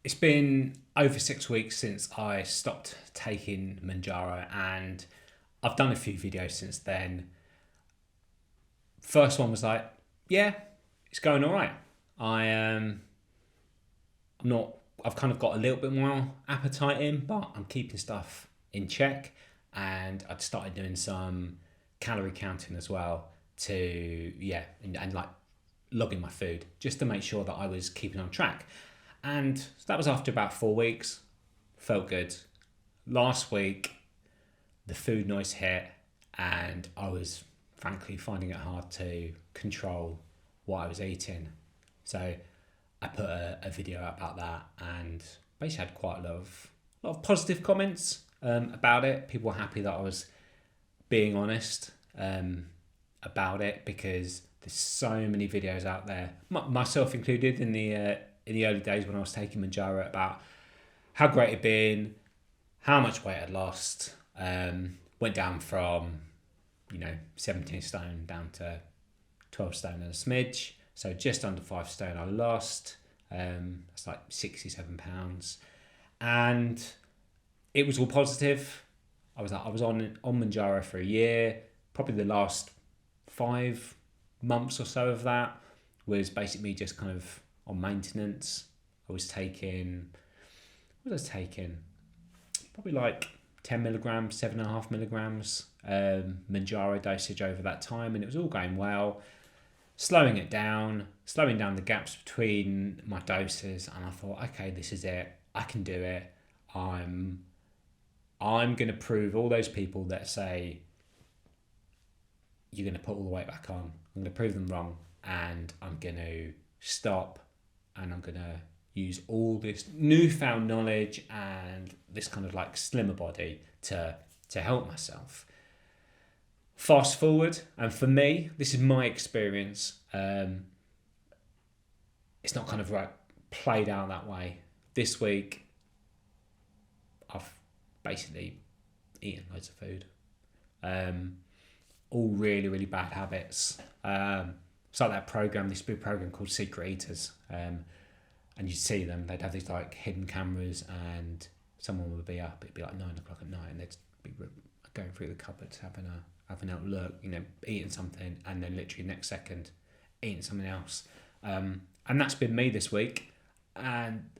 It's been over 6 weeks since I stopped taking Mounjaro, and I've done a few videos since then. First one was like, yeah, it's going all right. I'm not. I've kind of got a little bit more appetite in, but I'm keeping stuff in check, and I'd started doing some calorie counting as well and like logging my food just to make sure that I was keeping on track. And that was after about 4 weeks. Felt good. Last week, the food noise hit, and I was frankly finding it hard to control what I was eating. So I put a video out about that, and basically had quite a lot of positive comments about it. People were happy that I was being honest about it, because there's so many videos out there, myself included, in the early days when I was taking Mounjaro, about how great it'd been, how much weight I'd lost. Went down from 17 stone down to 12 stone and a smidge, so just under 5 stone I lost. That's like 67 pounds, and it was all positive. I was on Mounjaro for a year. Probably the last 5 months or so of that was basically just kind of on maintenance. I was taking, what was I taking? Probably like 10 milligrams, 7.5 milligrams Mounjaro dosage over that time, and it was all going well. Slowing down the gaps between my doses, and I thought, okay, this is it. I can do it. I'm going to prove all those people that say you're going to put all the weight back on. I'm going to prove them wrong, and I'm going to stop, and I'm going to use all this newfound knowledge and this kind of like slimmer body to help myself. Fast forward, and for me, this is my experience. It's not kind of like played out that way. This week, I've basically eaten loads of food. All really, really bad habits. It's like that program, this big program called Secret Eaters. And you'd see them, they'd have these like hidden cameras, and someone would be up, it'd be like 9 o'clock at night, and they'd be going through the cupboards, having a look, eating something, and then literally next second eating something else. And that's been me this week, and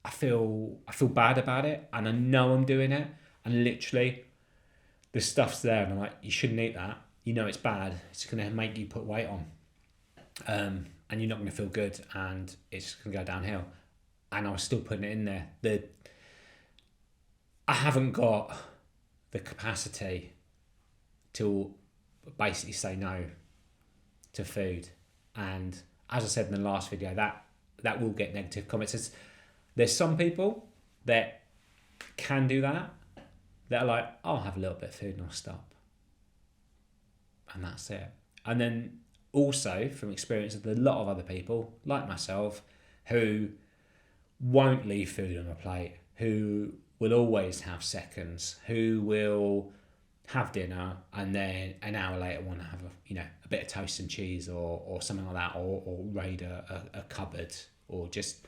I feel bad about it, and I know I'm doing it, and literally the stuff's there, and I'm like, you shouldn't eat that. It's bad. It's going to make you put weight on, and you're not going to feel good, and it's going to go downhill. And I was still putting it in there. I haven't got the capacity to basically say no to food. And as I said in the last video, that will get negative comments. There's some people that can do that are like, I'll have a little bit of food and I'll stop. And that's it. And then also, from experience, there's a lot of other people, like myself, who won't leave food on a plate, who will always have seconds, who will have dinner and then an hour later want to have a bit of toast and cheese or something like that, or raid a cupboard, or just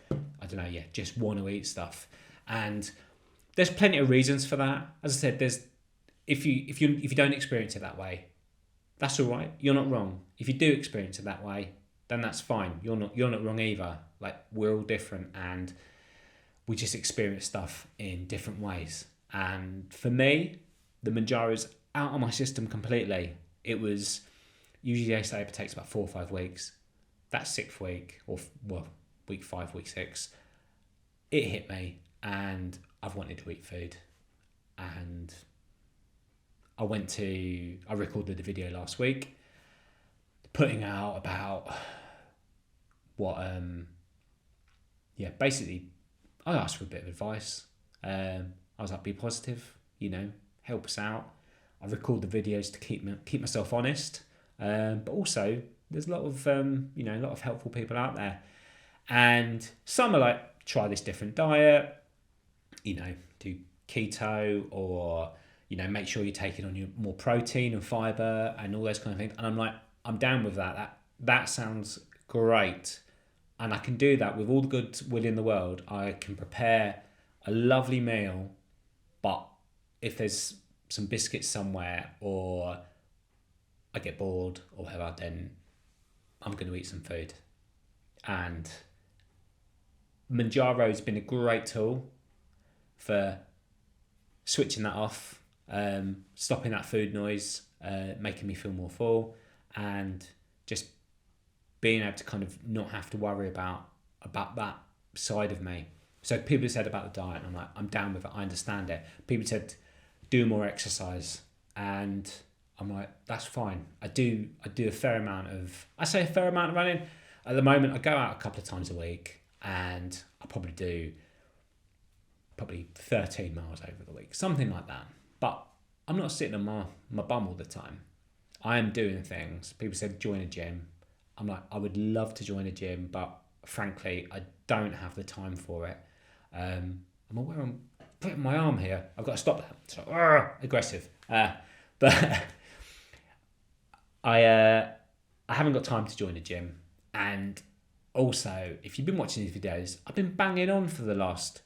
just want to eat stuff. And there's plenty of reasons for that. As I said, if you don't experience it that way, that's all right. You're not wrong. If you do experience it that way, then that's fine. You're not wrong either. Like, we're all different, and we just experience stuff in different ways. And for me, the Mounjaro's out of my system completely. It was, usually they say it takes about 4 or 5 weeks. That 6th week, week 5, week 6, it hit me, and I've wanted to eat food. And I recorded the video last week, putting out about basically I asked for a bit of advice. I was like, be positive, help us out. I record the videos to keep myself honest, but also there's a lot of helpful people out there, and some are like, try this different diet, do keto, or make sure you're taking on your more protein and fiber and all those kind of things. And I'm like, I'm down with that. That sounds great, And I can do that with all the good will in the world. I can prepare a lovely meal, but if there's some biscuits somewhere or I get bored or whatever, then I'm going to eat some food. And Mounjaro's been a great tool for switching that off, stopping that food noise, making me feel more full, and just being able to kind of not have to worry about that side of me. So people said about the diet, and I'm like, I'm down with it. I understand it. People said, do more exercise, and I'm like, that's fine. I do a fair amount of running. At the moment, I go out a couple of times a week, and I probably do 13 miles over the week, something like that. But I'm not sitting on my bum all the time. I am doing things. People said join a gym. I'm like, I would love to join a gym, but frankly, I don't have the time for it. I'm aware I'm putting my arm here. I've got to stop that. So aggressive. But I haven't got time to join a gym. And also, if you've been watching these videos, I've been banging on for the last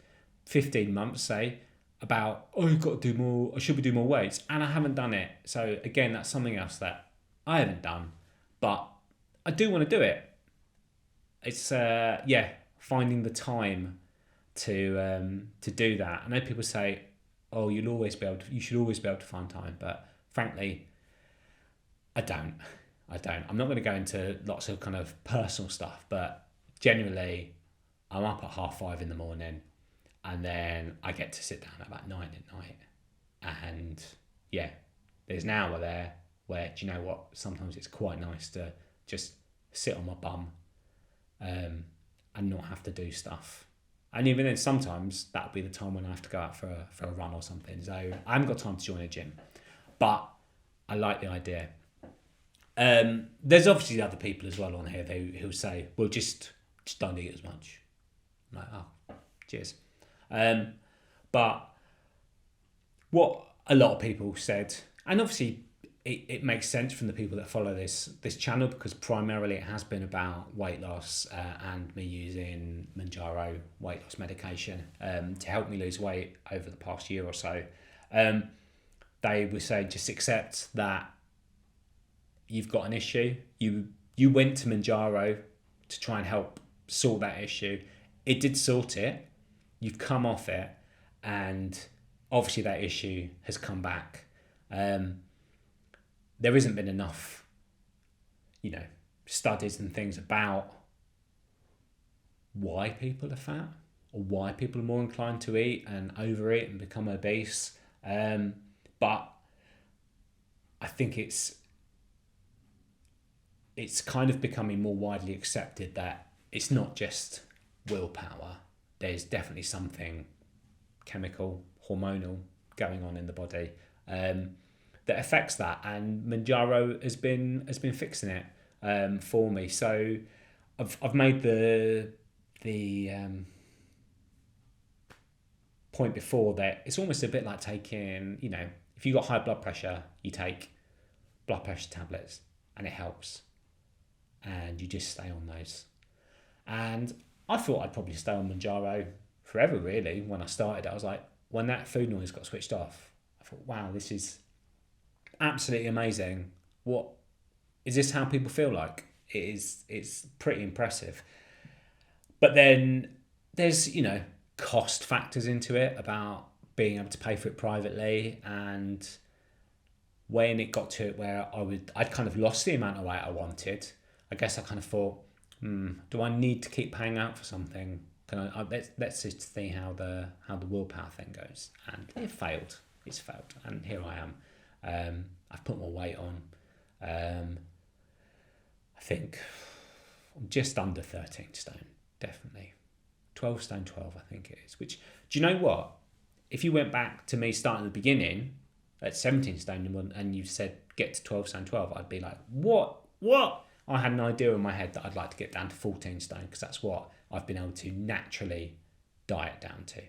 15 months, say, about, you've got to do more, I should be doing more weights. And I haven't done it. So again, that's something else that I haven't done. But I do want to do it. It's, finding the time to do that. I know people say, you should always be able to find time. But frankly, I don't. I'm not going to go into lots of kind of personal stuff, but generally, I'm up at 5:30 in the morning, and then I get to sit down at about 9 at night. And yeah, there's an hour there where, do you know what? Sometimes it's quite nice to just sit on my bum and not have to do stuff. And even then, sometimes that'll be the time when I have to go out for a run or something. So I haven't got time to join a gym, but I like the idea. There's obviously other people as well on here who say, well, just don't eat as much. I'm like, cheers. But what a lot of people said, and obviously it makes sense from the people that follow this channel, because primarily it has been about weight loss and me using Mounjaro weight loss medication to help me lose weight over the past year or so. They would say, just accept that you've got an issue. You went to Mounjaro to try and help sort that issue. It did sort it. You've come off it, and obviously that issue has come back. There hasn't been enough, studies and things about why people are fat or why people are more inclined to eat and overeat and become obese. But I think it's kind of becoming more widely accepted that it's not just willpower. There's definitely something chemical, hormonal going on in the body that affects that, and Mounjaro has been fixing it for me. So I've made the point before that it's almost a bit like taking, if you've got high blood pressure, you take blood pressure tablets and it helps, and you just stay on those. And I thought I'd probably stay on Mounjaro forever, really. When I started, I was like, when that food noise got switched off, I thought, wow, this is absolutely amazing. What is this? How people feel like it is? It's pretty impressive. But then there's cost factors into it about being able to pay for it privately, and when it got to it where I'd kind of lost the amount of weight I wanted, I guess I kind of thought, do I need to keep paying out for something? Let's just see how the willpower thing goes. And it failed. It's failed, and here I am. I've put more weight on. I think I'm just under 13 stone, definitely. 12 stone 12, I think it is. Which, do you know what? If you went back to me starting at the beginning at 17 stone and you said get to 12 stone 12, I'd be like, what? I had an idea in my head that I'd like to get down to 14 stone, because that's what I've been able to naturally diet down to.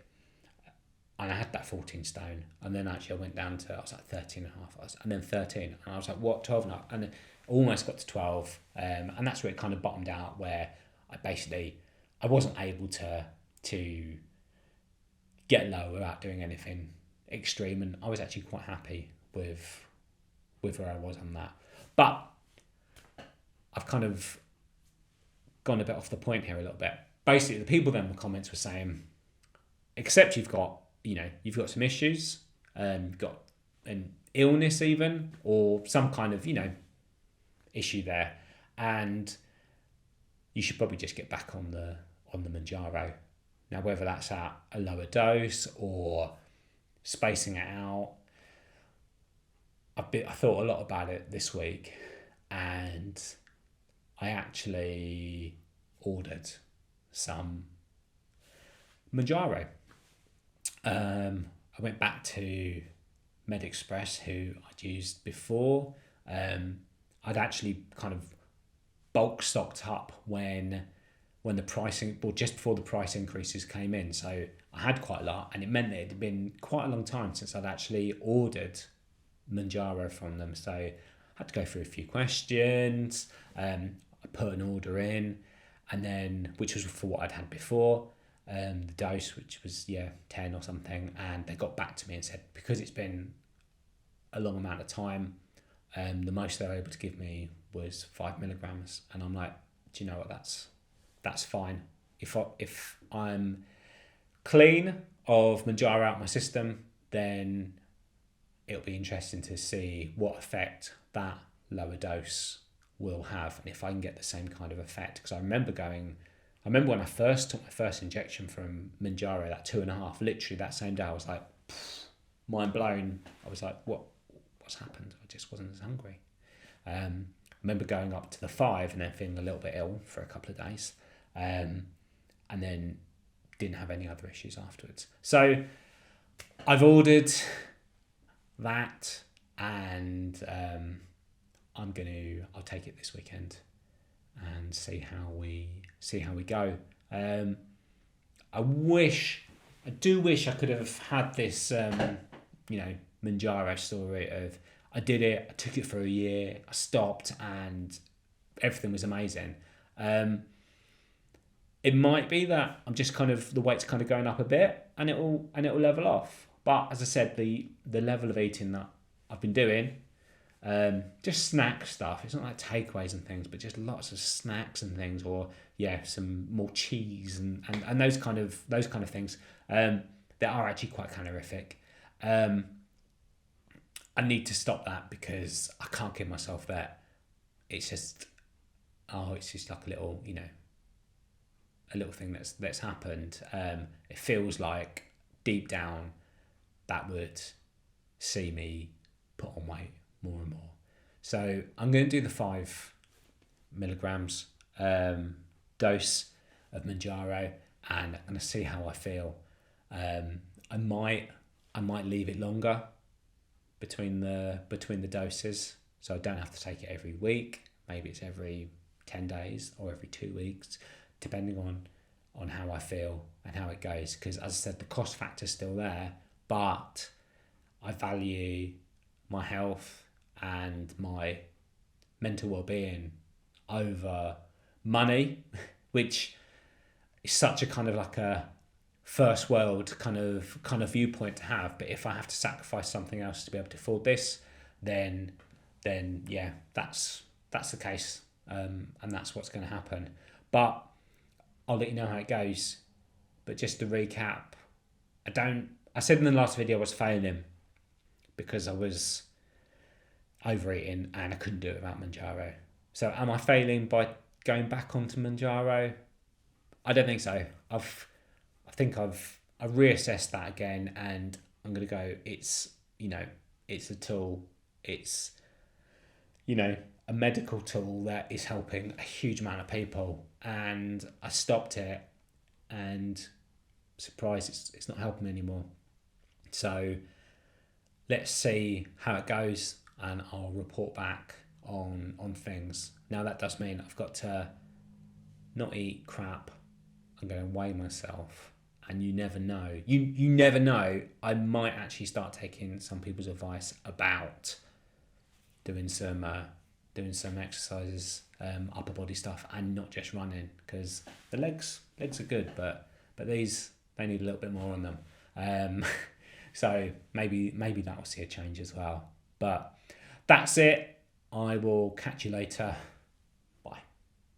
And I had that 14 stone, and then actually I went down to, I was like 13 and a half, and then 13, and I was like, what, 12 and a half? And then almost got to 12, and that's where it kind of bottomed out, where I wasn't able to get low without doing anything extreme, and I was actually quite happy with where I was on that. But I've kind of gone a bit off the point here a little bit. Basically, the people then in the comments were saying, except you've got some issues, you've got an illness even, or some kind of issue there, and you should probably just get back on the Mounjaro. Now, whether that's at a lower dose or spacing it out, I thought a lot about it this week, and I actually ordered some Mounjaro. I went back to MedExpress, who I'd used before. I'd actually kind of bulk stocked up when the pricing, well, just before the price increases came in. So I had quite a lot, and it meant that it had been quite a long time since I'd actually ordered Mounjaro from them. So I had to go through a few questions. I put an order in, and then, which was for what I'd had before, the dose, which was 10 or something, and they got back to me and said, because it's been a long amount of time, the most they were able to give me was 5 milligrams, and I'm like, do you know what, that's fine. If I'm clean of Mounjaro out my system, then it'll be interesting to see what effect that lower dose will have, and if I can get the same kind of effect. Because I remember when I first took my first injection from Mounjaro, that 2.5, literally that same day, I was like, mind blown. I was like, what's happened? I just wasn't as hungry. I remember going up to the 5 and then feeling a little bit ill for a couple of days, and then didn't have any other issues afterwards. So I've ordered that, and I'll take it this weekend and see how we go. I do wish I could have had this Mounjaro story of, I did it, I took it for a year, I stopped, and everything was amazing. It might be that I'm just kind of, the weight's kind of going up a bit, and it'll level off. But as I said, the level of eating that I've been doing, just snack stuff. It's not like takeaways and things, but just lots of snacks and things, or some more cheese and those kind of things that are actually quite calorific. I need to stop that because I can't give myself that. It's just like a little thing that's happened. It feels like deep down that would see me put on weight more and more. So I'm going to do the 5 milligrams dose of Mounjaro, and I'm going to see how I feel. I might leave it longer between the doses, so I don't have to take it every week. Maybe it's every 10 days or every 2 weeks, depending on how I feel and how it goes. Because as I said, the cost factor's still there, but I value my health and my mental well-being over money, which is such a kind of like a first world kind of viewpoint to have. But if I have to sacrifice something else to be able to afford this, then that's the case, and that's what's going to happen. But I'll let you know how it goes. But just to recap, I said in the last video I was failing because I was overeating and I couldn't do it without Mounjaro. So am I failing by going back onto Mounjaro? I don't think so. I've reassessed that again, and I'm going to go, it's a tool. It's, a medical tool that is helping a huge amount of people, and I stopped it, and surprise, it's not helping me anymore. So let's see how it goes, and I'll report back on things. Now that does mean I've got to not eat crap. I'm going to weigh myself, and you never know. You never know. I might actually start taking some people's advice about doing some doing some exercises, upper body stuff, and not just running, because the legs are good, but these, they need a little bit more on them. So maybe that will see a change as well. But that's it. I will catch you later.